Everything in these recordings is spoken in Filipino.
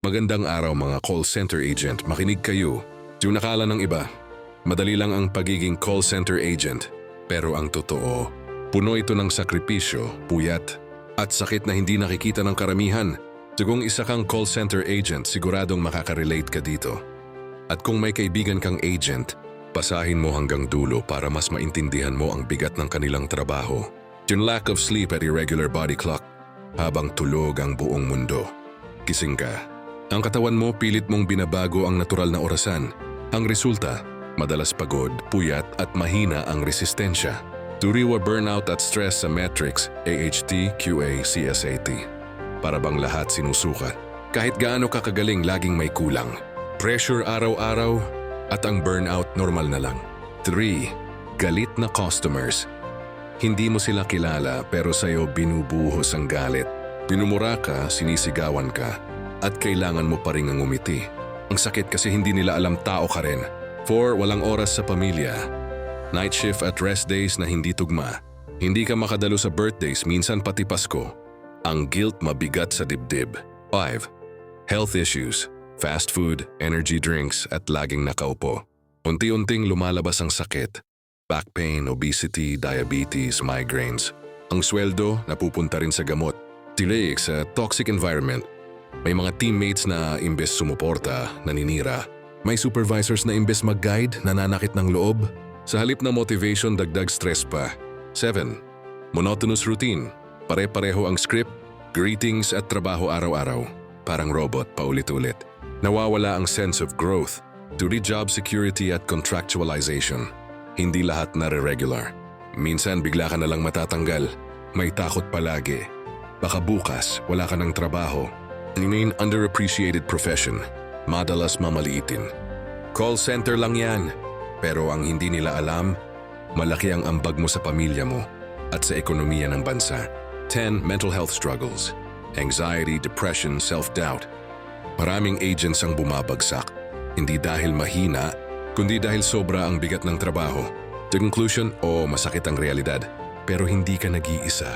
Magandang araw mga call center agent, makinig kayo. Yung nakala ng iba, madali lang ang pagiging call center agent. Pero ang totoo, puno ito ng sakripisyo, puyat, at sakit na hindi nakikita ng karamihan. So kung isa kang call center agent, siguradong makaka-relate ka dito. At kung may kaibigan kang agent, basahin mo hanggang dulo para mas maintindihan mo ang bigat ng kanilang trabaho. Yung lack of sleep at irregular body clock, habang tulog ang buong mundo. Gising ka. Ang katawan mo pilit mong binabago ang natural na orasan. Ang resulta, madalas pagod, puyat at mahina ang resistensya. Turiwa burnout at stress sa metrics, AHT, QA, CSAT. Para bang lahat sinusukat. Kahit gaano kakagaling, laging may kulang. Pressure araw-araw at ang burnout normal na lang. 3. Galit na customers. Hindi mo sila kilala pero sa'yo binubuhos ang galit. Pinumura ka, sinisigawan ka. At kailangan mo pa rin ang umiti. Ang sakit kasi hindi nila alam tao ka rin. 4. Walang oras sa pamilya. Night shift at rest days na hindi tugma. Hindi ka makadalo sa birthdays, minsan pati Pasko. Ang guilt mabigat sa dibdib. 5. Health issues. Fast food, energy drinks at laging nakaupo. Unti-unting lumalabas ang sakit. Back pain, obesity, diabetes, migraines. Ang sweldo napupunta rin sa gamot. Delay sa toxic environment. May mga teammates na imbes sumuporta, naninira. May supervisors na imbes mag-guide, nananakit ng loob. Sa halip na motivation, dagdag stress pa. 7. Monotonous routine. Pare-pareho ang script, greetings at trabaho araw-araw. Parang robot, paulit-ulit. Nawawala ang sense of growth. Due job security at contractualization. Hindi lahat nare-regular. Minsan bigla ka na lang matatanggal. May takot palagi. Baka bukas, wala ka ng trabaho. Remain underappreciated profession, madalas mamaliitin. Call center lang yan, pero ang hindi nila alam, malaki ang ambag mo sa pamilya mo at sa ekonomiya ng bansa. 10. Mental health struggles, anxiety, depression, self-doubt. Maraming agents ang bumabagsak, hindi dahil mahina, kundi dahil sobra ang bigat ng trabaho. The conclusion, masakit ang realidad, pero hindi ka nag-iisa.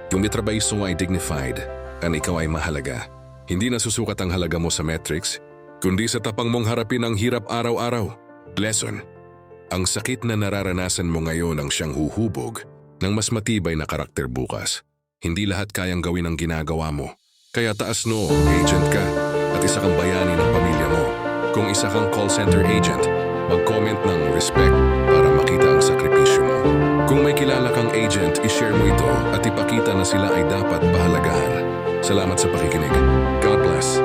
Yung mitrabahisto mo ay dignified, at ikaw ay mahalaga. Hindi nasusukat ang halaga mo sa metrics, kundi sa tapang mong harapin ang hirap araw-araw. Lesson: ang sakit na nararanasan mo ngayon ang siyang huhubog ng mas matibay na karakter bukas. Hindi lahat kayang gawin ang ginagawa mo. Kaya taas no, agent ka at isa kang bayani ng pamilya mo. Kung isa kang call center agent, mag-comment ng respect para makita ang sakripisyo mo. Kung may kilala kang agent, i-share mo ito at ipakita na sila ay dapat pahalagahan. Salamat sa pakikinig. God bless.